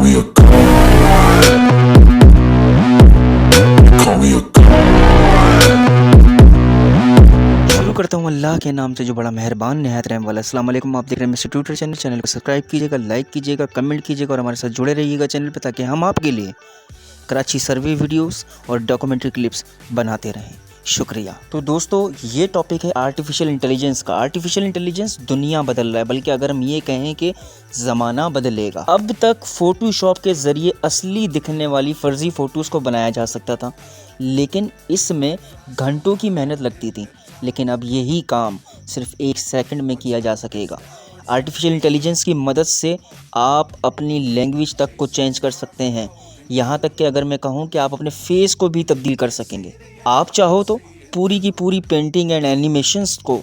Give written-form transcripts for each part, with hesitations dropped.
me a god. Call me a god. शुरू करता हूँ अल्लाह के नाम से जो बड़ा मेहरबान निहायत रहम वाला। अस्सलाम वालेकुम। आप देख रहे हैं मिस्टर ट्यूटर चैनल। चैनल को सब्सक्राइब कीजिएगा, लाइक कीजिएगा, कमेंट कीजिएगा और हमारे साथ जुड़े रहिएगा चैनल पे, ताकि हम आपके लिए कराची सर्वे वीडियोस और डॉक्यूमेंट्री क्लिप्स बनाते रहें। शुक्रिया। तो दोस्तों, ये टॉपिक है आर्टिफिशियल इंटेलिजेंस का। आर्टिफिशियल इंटेलिजेंस दुनिया बदल रहा है, बल्कि अगर हम ये कहें कि ज़माना बदलेगा। अब तक फ़ोटोशॉप के ज़रिए असली दिखने वाली फ़र्ज़ी फ़ोटोज़ को बनाया जा सकता था, लेकिन इसमें घंटों की मेहनत लगती थी। लेकिन अब यही काम सिर्फ 1 सेकंड में किया जा सकेगा। आर्टिफिशियल इंटेलिजेंस की मदद से आप अपनी लैंग्वेज तक को चेंज कर सकते हैं। यहाँ तक कि अगर मैं कहूँ कि आप अपने फेस को भी तब्दील कर सकेंगे। आप चाहो तो पूरी की पूरी पेंटिंग एंड एनिमेशंस को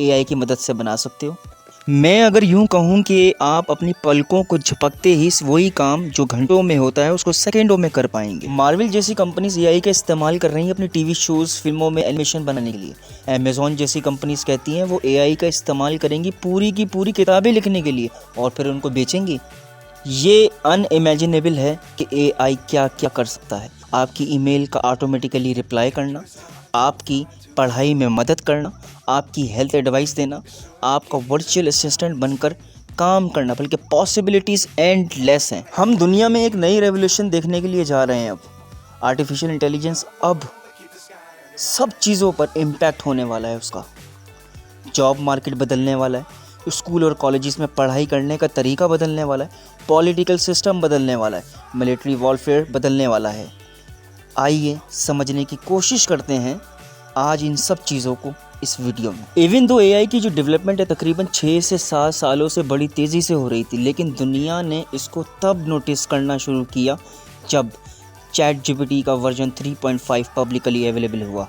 एआई की मदद से बना सकते हो। मैं अगर यूँ कहूँ कि आप अपनी पलकों को झपकते ही वही काम जो घंटों में होता है उसको सेकंडों में कर पाएंगे। मार्वल जैसी कंपनीज एआई का इस्तेमाल कर रही हैं अपनी टीवी शोज़, फिल्मों में एनिमेशन बनाने के लिए। अमेज़ॉन जैसी कंपनीज कहती हैं वो एआई का इस्तेमाल करेंगी पूरी की पूरी किताबें लिखने के लिए और फिर उनको बेचेंगी। ये अनइमेजिनेबल है कि एआई क्या क्या कर सकता है। आपकी ईमेल का ऑटोमेटिकली रिप्लाई करना, आपकी पढ़ाई में मदद करना, आपकी हेल्थ एडवाइस देना, आपका वर्चुअल असिस्टेंट बनकर काम करना, बल्कि पॉसिबिलिटीज़ एंडलेस हैं। हम दुनिया में एक नई रेवोल्यूशन देखने के लिए जा रहे हैं। अब आर्टिफिशियल इंटेलिजेंस अब सब चीज़ों पर इम्पैक्ट होने वाला है। उसका जॉब मार्केट बदलने वाला है, स्कूल और कॉलेजेस में पढ़ाई करने का तरीका बदलने वाला है, पॉलिटिकल सिस्टम बदलने वाला है, मिलिट्री वॉरफेयर बदलने वाला है। आइए समझने की कोशिश करते हैं आज इन सब चीज़ों को इस वीडियो में। इवन दो एआई की जो डेवलपमेंट है तकरीबन 6 से 7 सालों से बड़ी तेज़ी से हो रही थी, लेकिन दुनिया ने इसको तब नोटिस करना शुरू किया जब चैट जीपीटी का वर्जन 3.5 पब्लिकली अवेलेबल हुआ।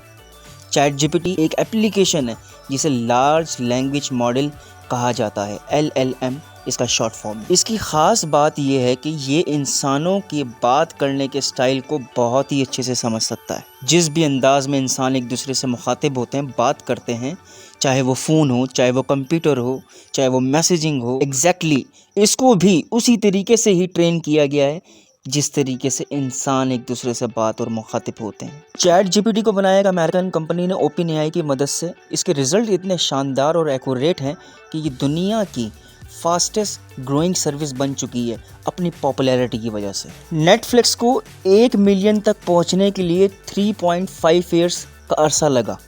चैट जीपीटी एक एप्लीकेशन है जिसे लार्ज लैंग्वेज मॉडल कहा जाता है, LLM इसका शॉर्ट फॉर्म है। इसकी ख़ास बात यह है कि ये इंसानों की बात करने के स्टाइल को बहुत ही अच्छे से समझ सकता है। जिस भी अंदाज़ में इंसान एक दूसरे से मुखातिब होते हैं, बात करते हैं, चाहे वो फ़ोन हो, चाहे वो कंप्यूटर हो, चाहे वो मैसेजिंग हो, एग्जैक्टली इसको भी उसी तरीके से ही ट्रेन किया गया है जिस तरीके से इंसान एक दूसरे से बात और मुखातिब होते हैं। चैट जीपीटी को बनाया एक अमेरिकन कंपनी ने ओपन एआई की मदद से। इसके रिज़ल्ट इतने शानदार और एक्यूरेट हैं कि ये दुनिया की फास्टेस्ट ग्रोइंग सर्विस बन चुकी है अपनी पॉपुलैरिटी की वजह से। नेटफ्लिक्स को 1 मिलियन तक पहुंचने के लिए 3.5 ईयर्स का अरसा लगा,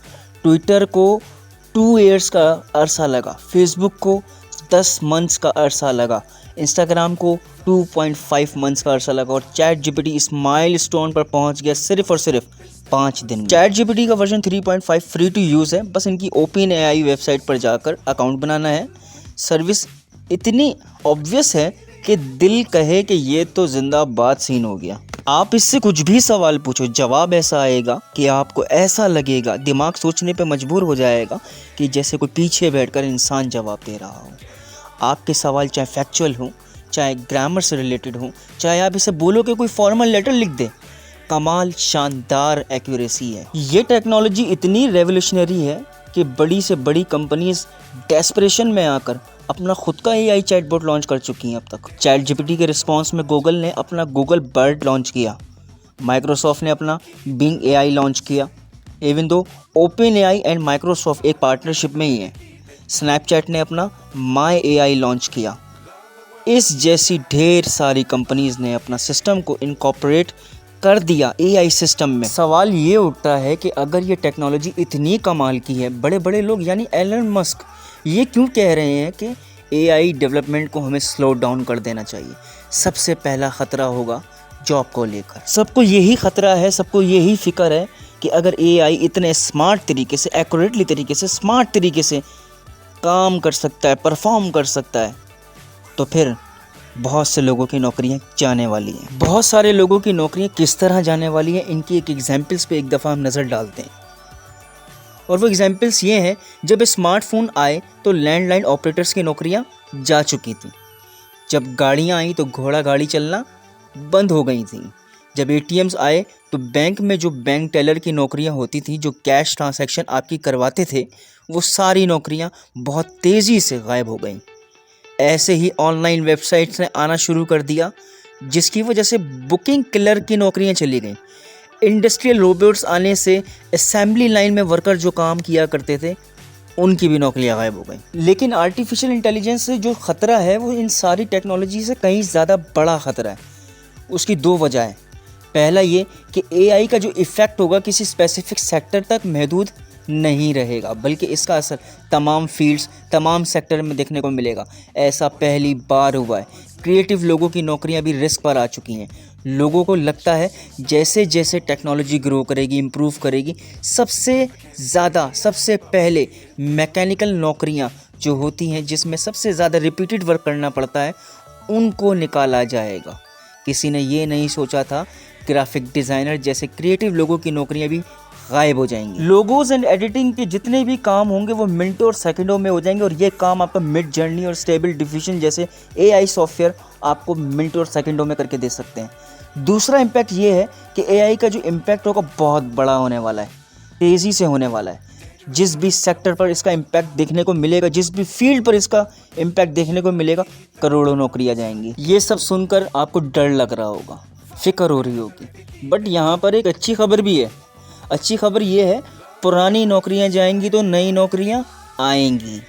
ट्विटर को 2 ईयर्स का अरसा लगा, फेसबुक को 10 मंथ्स का अरसा लगा, इंस्टाग्राम को 2.5 मंथ्स का अरसा लगा और चैट जीपीटी इस माइलस्टोन पर पहुंच गया सिर्फ और सिर्फ 5 दिन में। चैट जीपीटी का वर्जन 3.5 फ्री टू यूज़ है। बस इनकी ओपन एआई वेबसाइट पर जाकर अकाउंट बनाना है। सर्विस इतनी ऑब्वियस है कि दिल कहे कि ये तो जिंदाबाद सीन हो गया। आप इससे कुछ भी सवाल पूछो, जवाब ऐसा आएगा कि आपको ऐसा लगेगा, दिमाग सोचने पे मजबूर हो जाएगा कि जैसे कोई पीछे बैठकर इंसान जवाब दे रहा हो। आपके सवाल चाहे फैक्चुअल हो, चाहे ग्रामर से रिलेटेड हो, चाहे आप इसे बोलो कि कोई फॉर्मल लेटर लिख दे, कमाल शानदार एक्यूरेसी है। ये टेक्नोलॉजी इतनी रेवोल्यूशनरी है कि बड़ी से बड़ी कंपनीज डेस्परेशन में आकर अपना खुद का एआई चैटबॉट लॉन्च कर चुकी हैं अब तक। चैट जीपीटी के रिस्पांस में गूगल ने अपना गूगल बर्ड लॉन्च किया, माइक्रोसॉफ्ट ने अपना बिंग एआई लॉन्च किया। Even though open AI and Microsoft एक पार्टनरशिप में ही है। स्नैपचैट ने अपना माई एआई लॉन्च किया। इस जैसी ढेर सारी कंपनीज ने अपना सिस्टम को इनकॉर्पोरेट कर दिया एआई सिस्टम में। सवाल ये उठता है कि अगर ये टेक्नोलॉजी इतनी कमाल की है, बड़े बड़े लोग यानी एलन मस्क ये क्यों कह रहे हैं कि एआई डेवलपमेंट को हमें स्लो डाउन कर देना चाहिए? सबसे पहला ख़तरा होगा जॉब को लेकर। सबको यही ख़तरा है, सबको यही फ़िक्र है कि अगर एआई इतने स्मार्ट तरीके से, एक्यूरेटली तरीके से, स्मार्ट तरीके से काम कर सकता है, परफॉर्म कर सकता है, तो फिर बहुत से लोगों की नौकरियां जाने वाली हैं। बहुत सारे लोगों की नौकरियां किस तरह जाने वाली हैं, इनकी एक एग्जाम्पल्स पे एक दफ़ा हम नज़र डालते हैं। और वो एग्जाम्पल्स ये हैं, जब स्मार्टफोन आए तो लैंडलाइन ऑपरेटर्स की नौकरियां जा चुकी थी। जब गाड़ियां आई तो घोड़ा गाड़ी चलना बंद हो गई थी। जब एटीएम्स आए तो बैंक में जो बैंक टेलर की नौकरियां होती थी, जो कैश ट्रांसैक्शन आपकी करवाते थे, वो सारी नौकरियां बहुत तेज़ी से गायब हो गईं। ऐसे ही ऑनलाइन वेबसाइट्स ने आना शुरू कर दिया जिसकी वजह से बुकिंग क्लर्क की नौकरियां चली गई। इंडस्ट्रियल रोबोट्स आने से असेंबली लाइन में वर्कर जो काम किया करते थे उनकी भी नौकरियां गायब हो गई। लेकिन आर्टिफिशियल इंटेलिजेंस से जो ख़तरा है वो इन सारी टेक्नोलॉजी से कहीं ज़्यादा बड़ा ख़तरा है। उसकी दो वजह है। पहला ये कि एआई का जो इफ़ेक्ट होगा किसी स्पेसिफिक सेक्टर तक महदूद नहीं रहेगा, बल्कि इसका असर तमाम फील्ड्स, तमाम सेक्टर में देखने को मिलेगा। ऐसा पहली बार हुआ है। क्रिएटिव लोगों की नौकरियां भी रिस्क पर आ चुकी हैं। लोगों को लगता है जैसे जैसे टेक्नोलॉजी ग्रो करेगी, इम्प्रूव करेगी, सबसे पहले मैकेनिकल नौकरियां जो होती हैं, जिसमें सबसे ज़्यादा रिपीटेड वर्क करना पड़ता है, उनको निकाला जाएगा। किसी ने ये नहीं सोचा था ग्राफिक डिज़ाइनर जैसे क्रिएटिव लोगों की नौकरियां भी गायब हो जाएंगी। लोगोज एंड एडिटिंग के जितने भी काम होंगे वो मिनटों और सेकंडों में हो जाएंगे, और ये काम आपका मिड जर्नी और स्टेबल डिफिशन जैसे एआई सॉफ्टवेयर आपको मिनटों और सेकंडों में करके दे सकते हैं। दूसरा इम्पैक्ट ये है कि एआई का जो इम्पैक्ट होगा बहुत बड़ा होने वाला है, तेज़ी से होने वाला है। जिस भी सेक्टर पर इसका इम्पैक्ट देखने को मिलेगा, जिस भी फील्ड पर इसका इम्पैक्ट देखने को मिलेगा, करोड़ों नौकरियां जाएंगी। ये सब सुनकर आपको डर लग रहा होगा, फिक्र हो रही होगी, बट यहाँ पर एक अच्छी खबर भी है। अच्छी खबर ये है, पुरानी नौकरियां जाएंगी तो नई नौकरियां आएंगी,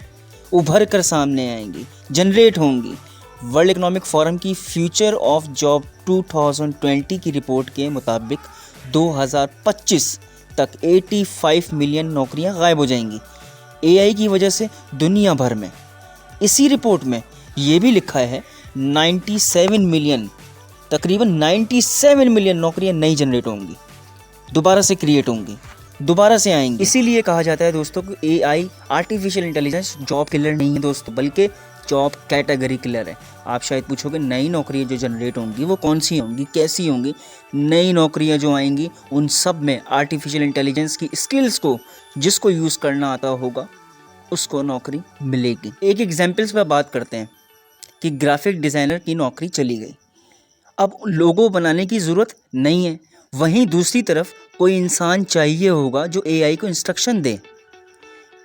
उभर कर सामने आएंगी, जनरेट होंगी। वर्ल्ड इकोनॉमिक फोरम की फ्यूचर ऑफ जॉब 2020 की रिपोर्ट के मुताबिक 2025 तक 85 मिलियन नौकरियां गायब हो जाएंगी एआई की वजह से दुनिया भर में। इसी रिपोर्ट में ये भी लिखा है 97 मिलियन, तकरीबन 97 मिलियन नौकरियां नई जनरेट होंगी, दोबारा से क्रिएट होंगी, दोबारा से आएंगी। इसीलिए कहा जाता है दोस्तों कि AI, artificial intelligence job killer नहीं है दोस्तों, बल्कि जॉब कैटेगरी किलर है। आप शायद पूछोगे नई नौकरियां जो जनरेट होंगी वो कौन सी होंगी, कैसी होंगी? नई नौकरियां जो आएंगी उन सब में आर्टिफिशियल इंटेलिजेंस की स्किल्स को जिसको यूज़ करना आता होगा उसको नौकरी मिलेगी। एक एग्जाम्पल्स पर बात करते हैं कि ग्राफिक डिज़ाइनर की नौकरी चली गई, अब लोगो बनाने की ज़रूरत नहीं है। वहीं दूसरी तरफ कोई इंसान चाहिए होगा जो एआई को इंस्ट्रक्शन दे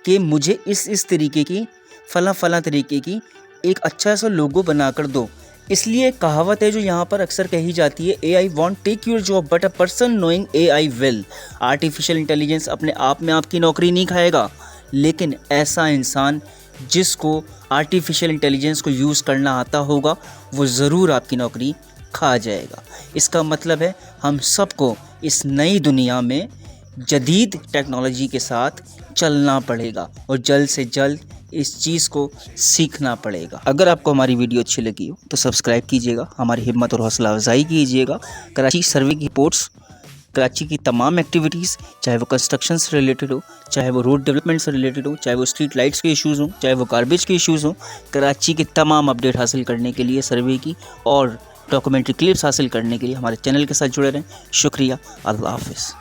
कि मुझे इस तरीके की फला तरीके की एक अच्छा सा लोगो बना कर दो। इसलिए कहावत है जो यहाँ पर अक्सर कही जाती है, AI won't take your job but a person knowing AI will. Artificial intelligence अपने आप में आपकी नौकरी नहीं खाएगा, लेकिन ऐसा इंसान जिसको आर्टिफिशियल इंटेलिजेंस को यूज़ करना आता होगा वो ज़रूर आपकी नौकरी खा जाएगा। इसका मतलब है हम सबको इस नई दुनिया में जदीद टेक्नोलॉजी के साथ चलना पड़ेगा और जल्द से जल्द इस चीज़ को सीखना पड़ेगा। अगर आपको हमारी वीडियो अच्छी लगी हो तो सब्सक्राइब कीजिएगा, हमारी हिम्मत और हौसला अफजाई कीजिएगा। कराची सर्वे की रिपोर्ट्स, कराची की तमाम एक्टिविटीज़, चाहे वो कंस्ट्रक्शन से रिलेटेड हो, चाहे वो रोड डेवलपमेंट से रिलेटेड हो, चाहे वो स्ट्रीट लाइट्स के इश्यूज़ हों, चाहे वो गार्बेज के इश्यूज़ हों, कराची के तमाम अपडेट हासिल करने के लिए, सर्वे की और डॉक्यूमेंट्री क्लिप्स हासिल करने के लिए हमारे चैनल के साथ जुड़े रहें। शुक्रिया। अल्लाह हाफ़िज़।